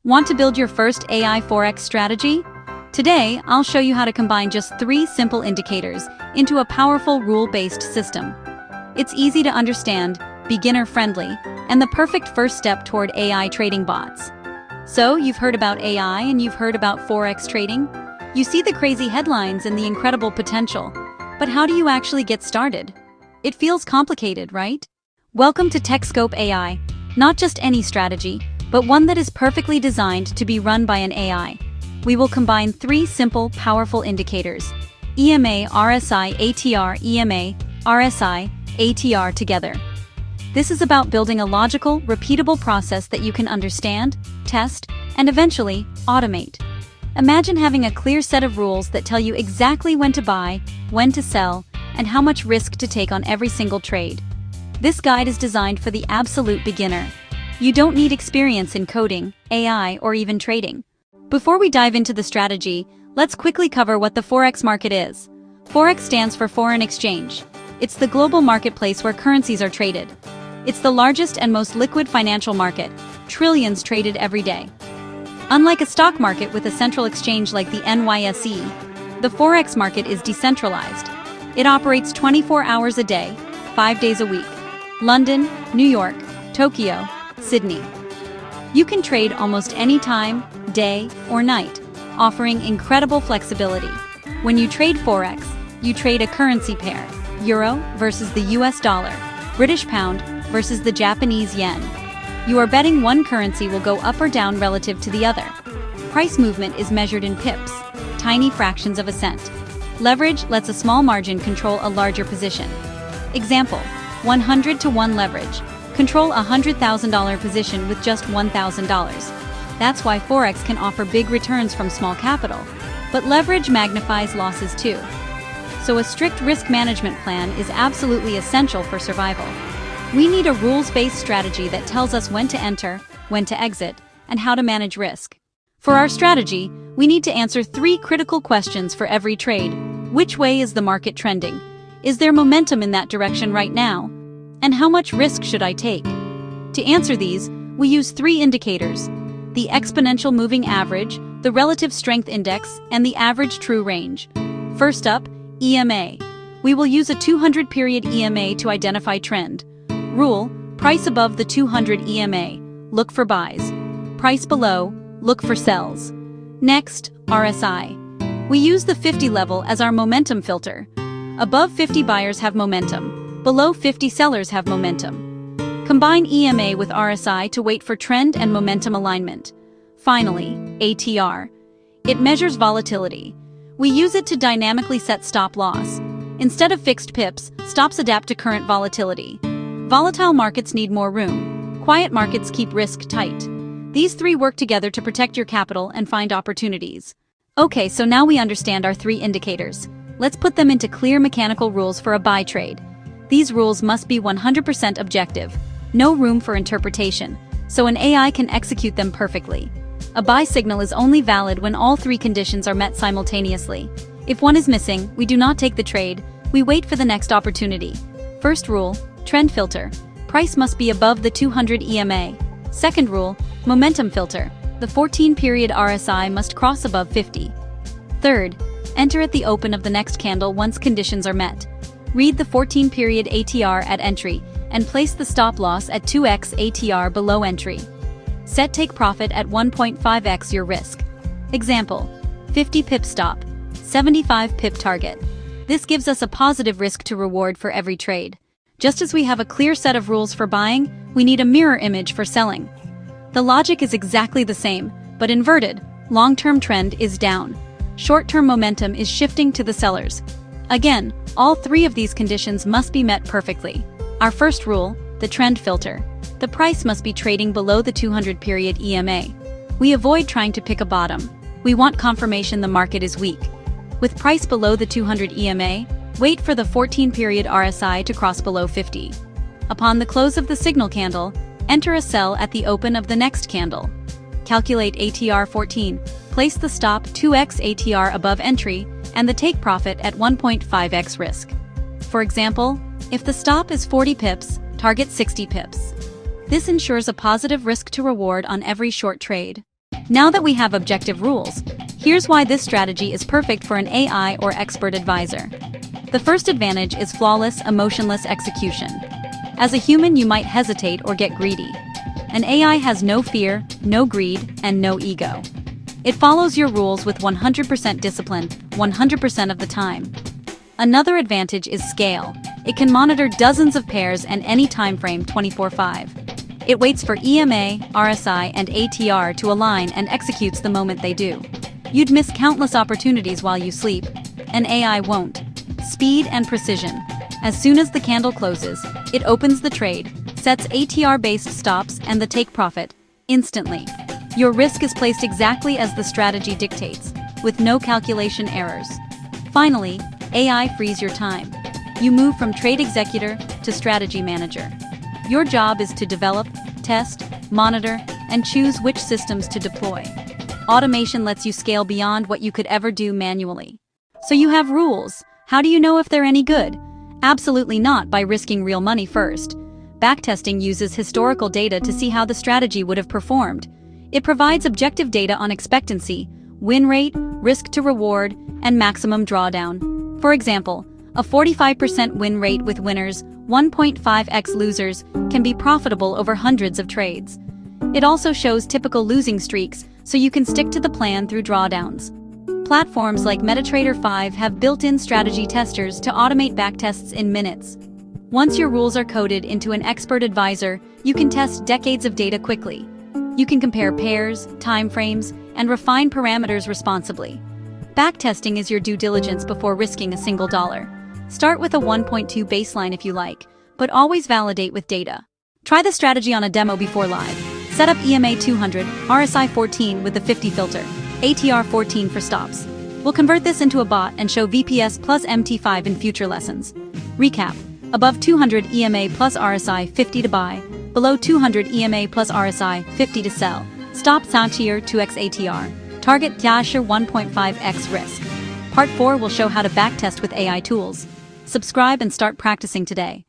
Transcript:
Want to build your first AI Forex strategy? Today, I'll show you how to combine just 3 simple indicators into a powerful rule-based system. It's easy to understand, beginner-friendly, and the perfect first step toward AI trading bots. So, you've heard about AI and you've heard about Forex trading? You see the crazy headlines and the incredible potential. But how do you actually get started? It feels complicated, right? Welcome to TechScope AI, not just any strategy, but one that is perfectly designed to be run by an AI. We will combine 3 simple, powerful indicators: EMA, RSI, ATR, EMA, RSI, ATR together. This is about building a logical, repeatable process that you can understand, test, and eventually automate. Imagine having a clear set of rules that tell you exactly when to buy, when to sell, and how much risk to take on every single trade. This guide is designed for the absolute beginner. You don't need experience in coding, AI, or even trading. Before we dive into the strategy, let's quickly cover what the Forex market is. Forex stands for foreign exchange. It's the global marketplace where currencies are traded. It's the largest and most liquid financial market, trillions traded every day. Unlike a stock market with a central exchange like the NYSE, the Forex market is decentralized. It operates 24 hours a day, 5 days a week. London, New York, Tokyo, Sydney. You can trade almost any time, day, or night, offering incredible flexibility. When you trade Forex, you trade a currency pair: Euro versus the US dollar, British pound versus the Japanese yen. You are betting one currency will go up or down relative to the other. Price movement is measured in pips, tiny fractions of a cent. Leverage lets a small margin control a larger position. Example: 100 to 1 leverage. Control a $100,000 position with just $1,000. That's why Forex can offer big returns from small capital. But leverage magnifies losses too. So a strict risk management plan is absolutely essential for survival. We need a rules-based strategy that tells us when to enter, when to exit, and how to manage risk. For our strategy, we need to answer 3 critical questions for every trade. Which way is the market trending? Is there momentum in that direction right now? And how much risk should I take? To answer these, we use 3 indicators: the exponential moving average, the relative strength index, and the average true range. First up, EMA. We will use a 200-period EMA to identify trend. Rule: price above the 200 EMA, look for buys. Price below, look for sells. Next, RSI. We use the 50 level as our momentum filter. Above 50 buyers have momentum. Below 50 sellers have momentum. Combine EMA with RSI to wait for trend and momentum alignment. Finally, ATR. It measures volatility. We use it to dynamically set stop loss. Instead of fixed pips, stops adapt to current volatility. Volatile markets need more room. Quiet markets keep risk tight. These 3 work together to protect your capital and find opportunities. Okay, so now we understand our 3 indicators. Let's put them into clear mechanical rules for a buy trade. These rules must be 100% objective, no room for interpretation, so an AI can execute them perfectly. A buy signal is only valid when all 3 conditions are met simultaneously. If one is missing, we do not take the trade, we wait for the next opportunity. First rule, trend filter. Price must be above the 200 EMA. Second rule, momentum filter. The 14-period RSI must cross above 50. Third, enter at the open of the next candle once conditions are met. Read the 14-period ATR at entry, and place the stop loss at 2x ATR below entry. Set take profit at 1.5x your risk. Example: 50 pip stop, 75 pip target. This gives us a positive risk to reward for every trade. Just as we have a clear set of rules for buying, we need a mirror image for selling. The logic is exactly the same, but inverted. Long-term trend is down. Short-term momentum is shifting to the sellers. Again, all 3 of these conditions must be met perfectly. Our first rule, the trend filter. The price must be trading below the 200-period EMA. We avoid trying to pick a bottom. We want confirmation the market is weak. With price below the 200 EMA, wait for the 14-period RSI to cross below 50. Upon the close of the signal candle, enter a sell at the open of the next candle. Calculate ATR 14. Place the stop 2x ATR above entry and the take profit at 1.5x risk. For example, if the stop is 40 pips, target 60 pips. This ensures a positive risk to reward on every short trade. Now that we have objective rules, here's why this strategy is perfect for an AI or expert advisor. The first advantage is flawless, emotionless execution. As a human, you might hesitate or get greedy. An AI has no fear, no greed, and no ego. It follows your rules with 100% discipline, 100% of the time. Another advantage is scale. It can monitor dozens of pairs and any time frame 24/5. It waits for EMA, RSI, and ATR to align and executes the moment they do. You'd miss countless opportunities while you sleep. An AI won't. Speed and precision. As soon as the candle closes, it opens the trade, sets ATR-based stops and the take profit instantly. Your risk is placed exactly as the strategy dictates, with no calculation errors. Finally, AI frees your time. You move from trade executor to strategy manager. Your job is to develop, test, monitor, and choose which systems to deploy. Automation lets you scale beyond what you could ever do manually. So you have rules. How do you know if they're any good? Absolutely not by risking real money first. Backtesting uses historical data to see how the strategy would have performed. It provides objective data on expectancy, win rate, risk to reward, and maximum drawdown. For example, a 45% win rate with winners, 1.5x losers, can be profitable over hundreds of trades. It also shows typical losing streaks, so you can stick to the plan through drawdowns. Platforms like MetaTrader 5 have built-in strategy testers to automate backtests in minutes. Once your rules are coded into an expert advisor, you can test decades of data quickly. You can compare pairs, timeframes, and refine parameters responsibly. Backtesting is your due diligence before risking a single dollar. Start with a 1.2 baseline if you like, but always validate with data. Try the strategy on a demo before live. Set up EMA 200, RSI 14 with the 50 filter, ATR 14 for stops. We'll convert this into a bot and show VPS plus MT5 in future lessons. Recap: above 200 EMA plus RSI 50 to buy, below 200 EMA plus RSI 50 to sell. Stop Santier 2x ATR. Target Dasher 1.5x risk. Part 4 will show how to backtest with AI tools. Subscribe and start practicing today.